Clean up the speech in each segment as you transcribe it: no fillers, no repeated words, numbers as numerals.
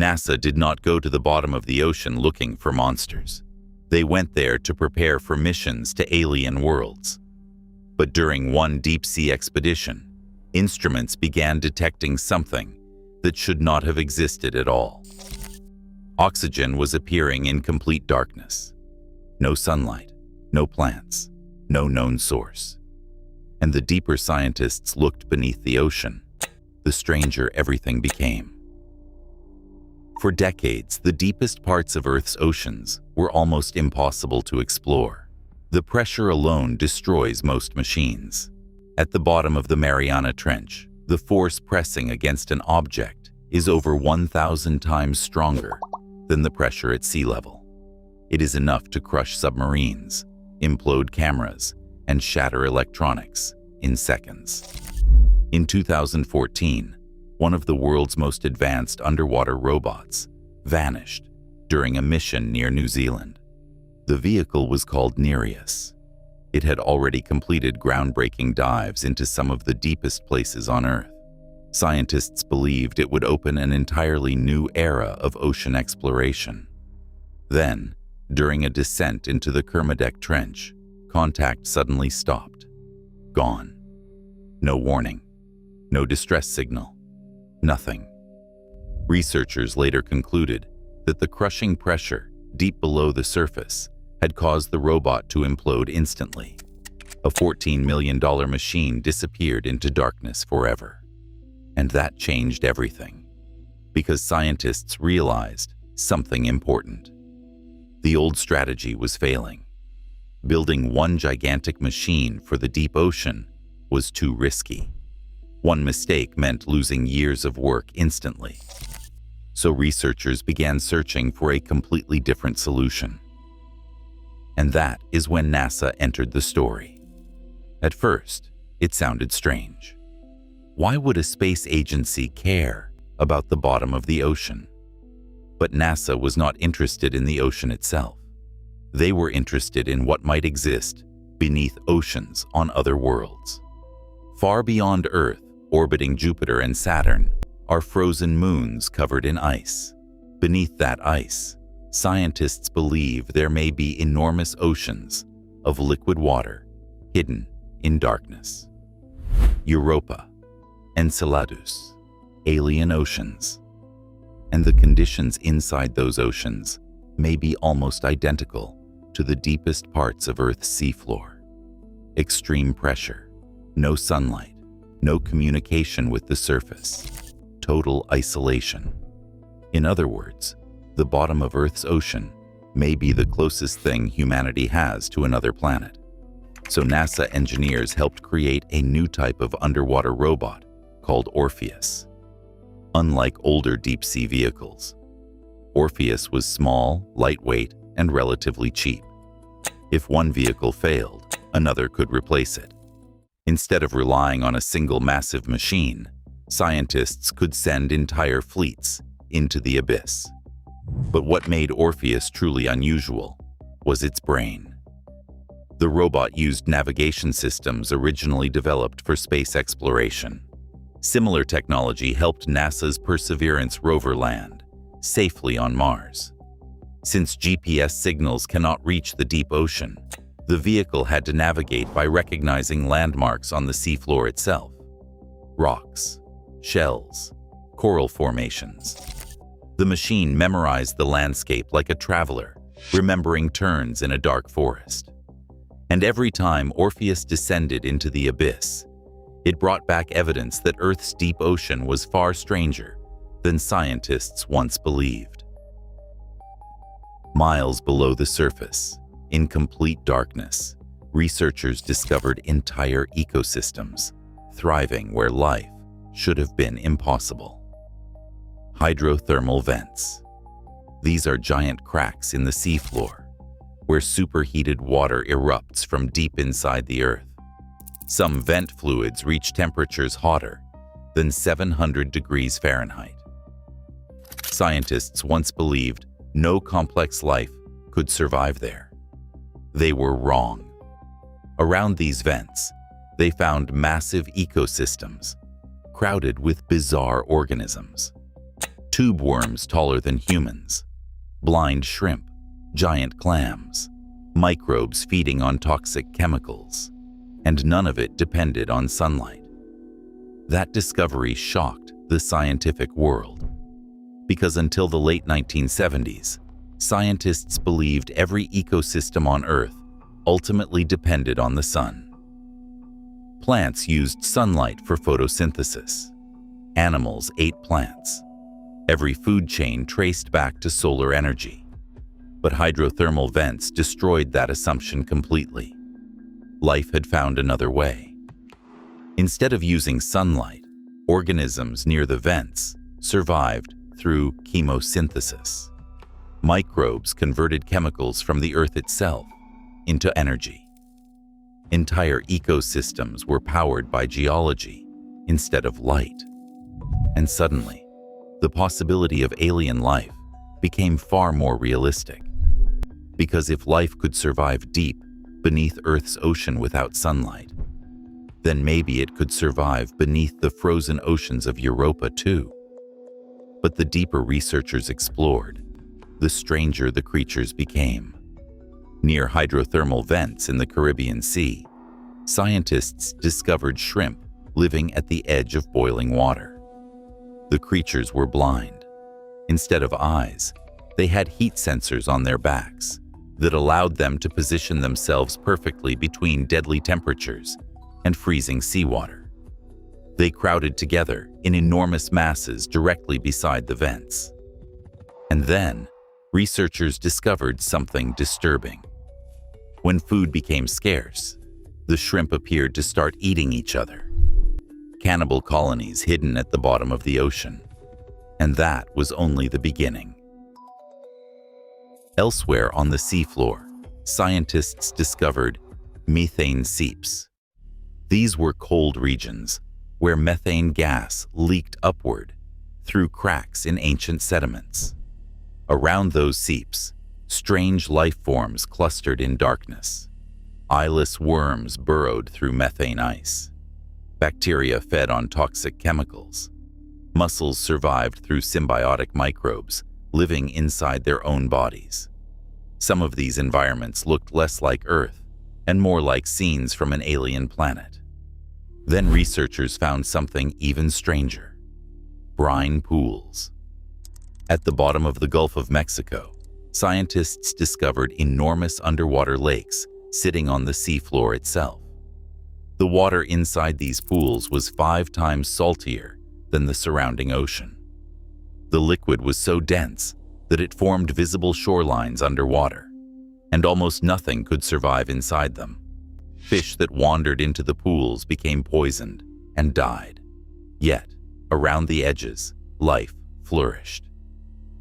NASA did not go to the bottom of the ocean looking for monsters. They went there to prepare for missions to alien worlds. But during one deep-sea expedition, instruments began detecting something that should not have existed at all. Oxygen was appearing in complete darkness. No sunlight, no plants, no known source. And the deeper scientists looked beneath the ocean, the stranger everything became. For decades, the deepest parts of Earth's oceans were almost impossible to explore. The pressure alone destroys most machines. At the bottom of the Mariana Trench, the force pressing against an object is over 1,000 times stronger than the pressure at sea level. It is enough to crush submarines, implode cameras, and shatter electronics in seconds. In 2014, one of the world's most advanced underwater robots vanished during a mission near New Zealand. The vehicle was called Nereus. It had already completed groundbreaking dives into some of the deepest places on Earth. Scientists believed it would open an entirely new era of ocean exploration. Then, during a descent into the Kermadec Trench, contact suddenly stopped. Gone. No warning. No distress signal. Nothing. Researchers later concluded that the crushing pressure deep below the surface had caused the robot to implode instantly. A $14 million machine disappeared into darkness forever. And that changed everything, because scientists realized something important. The old strategy was failing. Building one gigantic machine for the deep ocean was too risky. One mistake meant losing years of work instantly. So researchers began searching for a completely different solution. And that is when NASA entered the story. At first, it sounded strange. Why would a space agency care about the bottom of the ocean? But NASA was not interested in the ocean itself. They were interested in what might exist beneath oceans on other worlds. Far beyond Earth, orbiting Jupiter and Saturn, are frozen moons covered in ice. Beneath that ice, scientists believe there may be enormous oceans of liquid water hidden in darkness. Europa, Enceladus, alien oceans. And the conditions inside those oceans may be almost identical to the deepest parts of Earth's seafloor. Extreme pressure, no sunlight, no communication with the surface, total isolation. In other words, the bottom of Earth's ocean may be the closest thing humanity has to another planet. So NASA engineers helped create a new type of underwater robot called Orpheus. Unlike older deep-sea vehicles, Orpheus was small, lightweight, and relatively cheap. If one vehicle failed, another could replace it. Instead of relying on a single massive machine, scientists could send entire fleets into the abyss. But what made Orpheus truly unusual was its brain. The robot used navigation systems originally developed for space exploration. Similar technology helped NASA's Perseverance rover land safely on Mars. Since GPS signals cannot reach the deep ocean, the vehicle had to navigate by recognizing landmarks on the seafloor itself. Rocks, shells, coral formations. The machine memorized the landscape like a traveler, remembering turns in a dark forest. And every time Orpheus descended into the abyss, it brought back evidence that Earth's deep ocean was far stranger than scientists once believed. Miles below the surface, in complete darkness, researchers discovered entire ecosystems thriving where life should have been impossible. Hydrothermal vents. These are giant cracks in the seafloor where superheated water erupts from deep inside the Earth. Some vent fluids reach temperatures hotter than 700 degrees Fahrenheit. Scientists once believed no complex life could survive there. They were wrong. Around these vents, they found massive ecosystems crowded with bizarre organisms. tube worms taller than humans, blind shrimp, giant clams, microbes feeding on toxic chemicals, and none of it depended on sunlight. That discovery shocked the scientific world, because until the late 1970s, scientists believed every ecosystem on Earth ultimately depended on the sun. Plants used sunlight for photosynthesis. Animals ate plants. Every food chain traced back to solar energy. But hydrothermal vents destroyed that assumption completely. Life had found another way. Instead of using sunlight, organisms near the vents survived through chemosynthesis. Microbes converted chemicals from the Earth itself into energy. Entire ecosystems were powered by geology instead of light. And suddenly, the possibility of alien life became far more realistic. Because if life could survive deep beneath Earth's ocean without sunlight, then maybe it could survive beneath the frozen oceans of Europa too. But the deeper researchers explored, the stranger the creatures became. Near hydrothermal vents in the Caribbean Sea, scientists discovered shrimp living at the edge of boiling water. The creatures were blind. Instead of eyes, they had heat sensors on their backs that allowed them to position themselves perfectly between deadly temperatures and freezing seawater. They crowded together in enormous masses directly beside the vents. And then, researchers discovered something disturbing. When food became scarce, the shrimp appeared to start eating each other. Cannibal colonies hidden at the bottom of the ocean. And that was only the beginning. Elsewhere on the seafloor, scientists discovered methane seeps. These were cold regions where methane gas leaked upward through cracks in ancient sediments. Around those seeps, strange life forms clustered in darkness. Eyeless worms burrowed through methane ice. Bacteria fed on toxic chemicals. Mussels survived through symbiotic microbes, living inside their own bodies. Some of these environments looked less like Earth and more like scenes from an alien planet. Then researchers found something even stranger: brine pools. At the bottom of the Gulf of Mexico, scientists discovered enormous underwater lakes sitting on the seafloor itself. The water inside these pools was 5 times saltier than the surrounding ocean. The liquid was so dense that it formed visible shorelines underwater, and almost nothing could survive inside them. Fish that wandered into the pools became poisoned and died. Yet, around the edges, life flourished.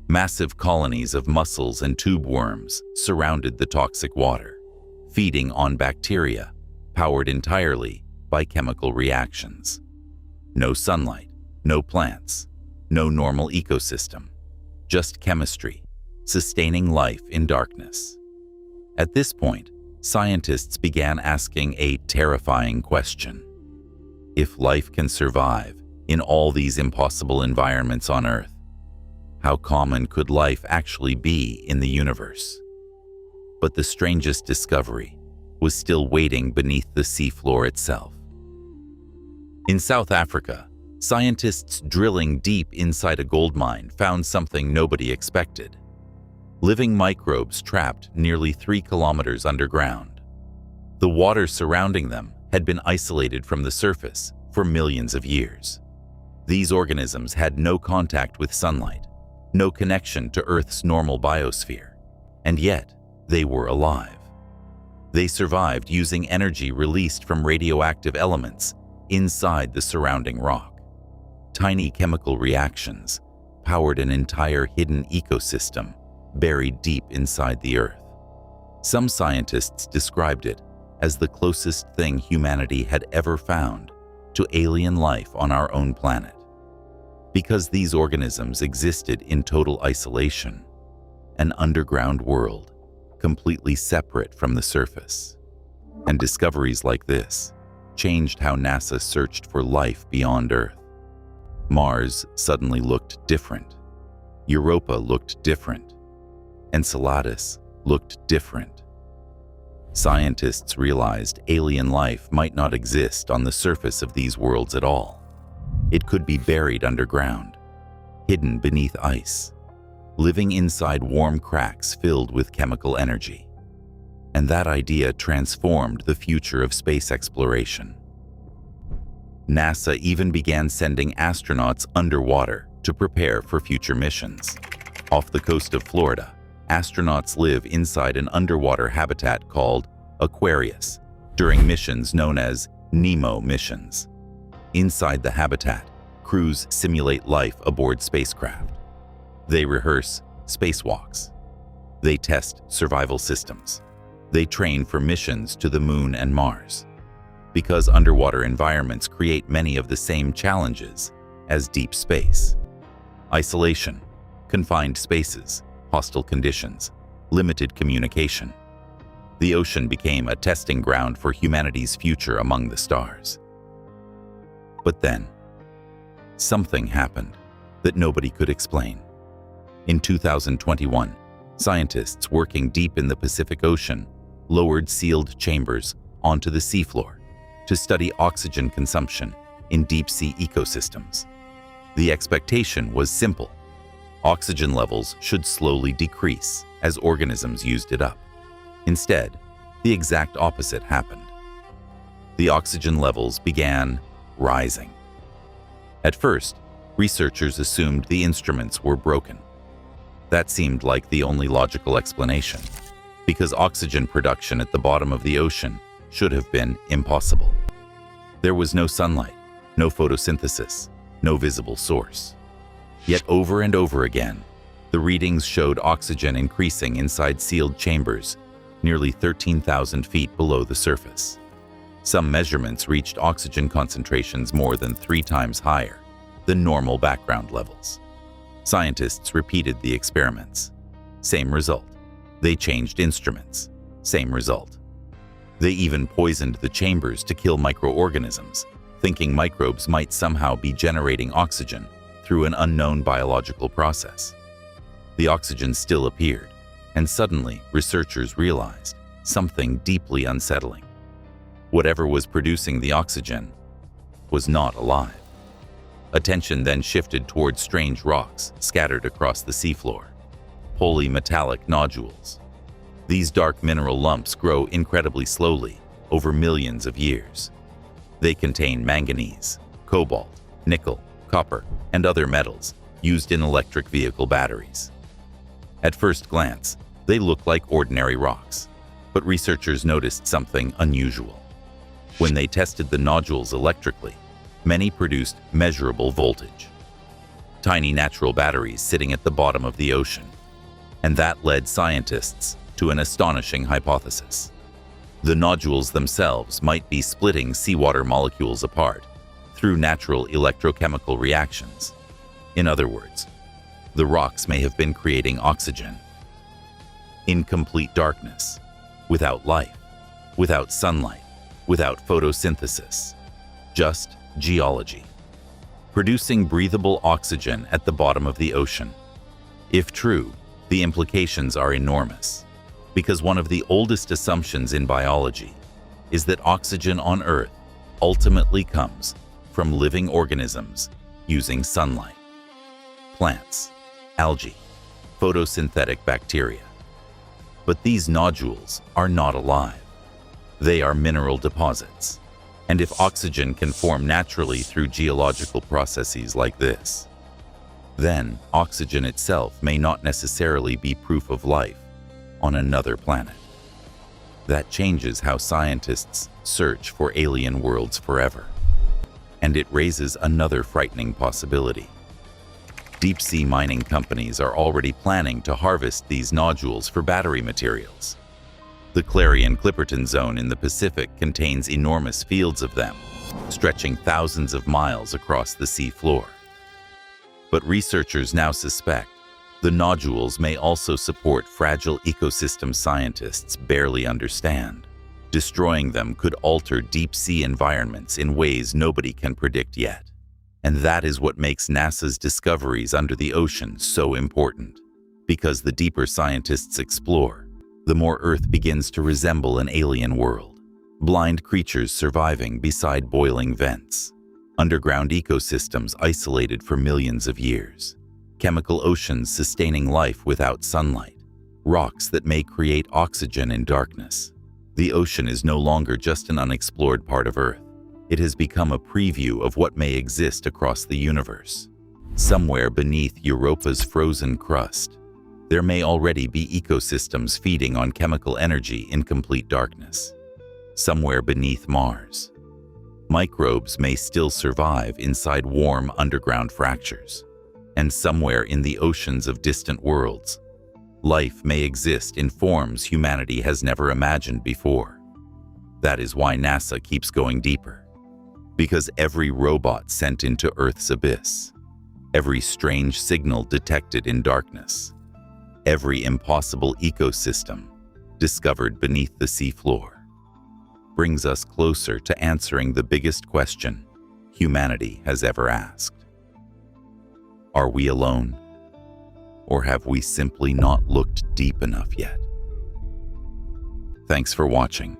Massive colonies of mussels and tube worms surrounded the toxic water, feeding on bacteria powered entirely by chemical reactions. No sunlight, no plants, no normal ecosystem, just chemistry, sustaining life in darkness. At this point, scientists began asking a terrifying question. If life can survive in all these impossible environments on Earth, how common could life actually be in the universe? But the strangest discovery was still waiting beneath the seafloor itself. In South Africa, scientists drilling deep inside a gold mine found something nobody expected: living microbes trapped nearly 3 kilometers underground. The water surrounding them had been isolated from the surface for millions of years. These organisms had no contact with sunlight, no connection to Earth's normal biosphere, and yet they were alive. They survived using energy released from radioactive elements inside the surrounding rock. Tiny chemical reactions powered an entire hidden ecosystem buried deep inside the Earth. Some scientists described it as the closest thing humanity had ever found to alien life on our own planet. Because these organisms existed in total isolation, an underground world completely separate from the surface. And discoveries like this changed how NASA searched for life beyond Earth. Mars suddenly looked different. Europa looked different. Enceladus looked different. Scientists realized alien life might not exist on the surface of these worlds at all. It could be buried underground, hidden beneath ice, living inside warm cracks filled with chemical energy. And that idea transformed the future of space exploration. NASA even began sending astronauts underwater to prepare for future missions. Off the coast of Florida, astronauts live inside an underwater habitat called Aquarius during missions known as NEMO missions. Inside the habitat, crews simulate life aboard spacecraft. They rehearse spacewalks. They test survival systems. They train for missions to the Moon and Mars. Because underwater environments create many of the same challenges as deep space. Isolation, confined spaces, hostile conditions, limited communication. The ocean became a testing ground for humanity's future among the stars. But then, something happened that nobody could explain. In 2021, scientists working deep in the Pacific Ocean lowered sealed chambers onto the seafloor to study oxygen consumption in deep-sea ecosystems. The expectation was simple. Oxygen levels should slowly decrease as organisms used it up. Instead, the exact opposite happened. The oxygen levels began rising. At first, researchers assumed the instruments were broken. That seemed like the only logical explanation, because oxygen production at the bottom of the ocean should have been impossible. There was no sunlight, no photosynthesis, no visible source. Yet over and over again, the readings showed oxygen increasing inside sealed chambers nearly 13,000 feet below the surface. Some measurements reached oxygen concentrations more than 3 times higher than normal background levels. Scientists repeated the experiments. Same result. They changed instruments. Same result. They even poisoned the chambers to kill microorganisms, thinking microbes might somehow be generating oxygen through an unknown biological process. The oxygen still appeared, and suddenly researchers realized something deeply unsettling. Whatever was producing the oxygen was not alive. Attention then shifted toward strange rocks scattered across the seafloor, polymetallic nodules. These dark mineral lumps grow incredibly slowly over millions of years. They contain manganese, cobalt, nickel, copper, and other metals used in electric vehicle batteries. At first glance, they look like ordinary rocks, but researchers noticed something unusual. When they tested the nodules electrically, many produced measurable voltage. Tiny natural batteries sitting at the bottom of the ocean. And that led scientists to an astonishing hypothesis. The nodules themselves might be splitting seawater molecules apart through natural electrochemical reactions. In other words, the rocks may have been creating oxygen in complete darkness, without life, without sunlight, without photosynthesis, just geology, producing breathable oxygen at the bottom of the ocean. If true, the implications are enormous, because one of the oldest assumptions in biology is that oxygen on Earth ultimately comes from living organisms using sunlight. Plants, algae, photosynthetic bacteria. But these nodules are not alive. They are mineral deposits. And if oxygen can form naturally through geological processes like this, then oxygen itself may not necessarily be proof of life on another planet. That changes how scientists search for alien worlds forever. And it raises another frightening possibility. Deep-sea mining companies are already planning to harvest these nodules for battery materials. The Clarion-Clipperton Zone in the Pacific contains enormous fields of them, stretching thousands of miles across the sea floor. But researchers now suspect the nodules may also support fragile ecosystem scientists barely understand. Destroying them could alter deep-sea environments in ways nobody can predict yet. And that is what makes NASA's discoveries under the ocean so important. Because the deeper scientists explore, the more Earth begins to resemble an alien world. Blind creatures surviving beside boiling vents. Underground ecosystems isolated for millions of years. Chemical oceans sustaining life without sunlight. Rocks that may create oxygen in darkness. The ocean is no longer just an unexplored part of Earth. It has become a preview of what may exist across the universe. Somewhere beneath Europa's frozen crust, there may already be ecosystems feeding on chemical energy in complete darkness. Somewhere beneath Mars, microbes may still survive inside warm underground fractures. And somewhere in the oceans of distant worlds, life may exist in forms humanity has never imagined before. That is why NASA keeps going deeper. Because every robot sent into Earth's abyss, every strange signal detected in darkness, every impossible ecosystem discovered beneath the seafloor, brings us closer to answering the biggest question humanity has ever asked. Are we alone? Or have we simply not looked deep enough yet? Thanks for watching.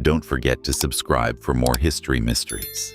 Don't forget to subscribe for more history mysteries.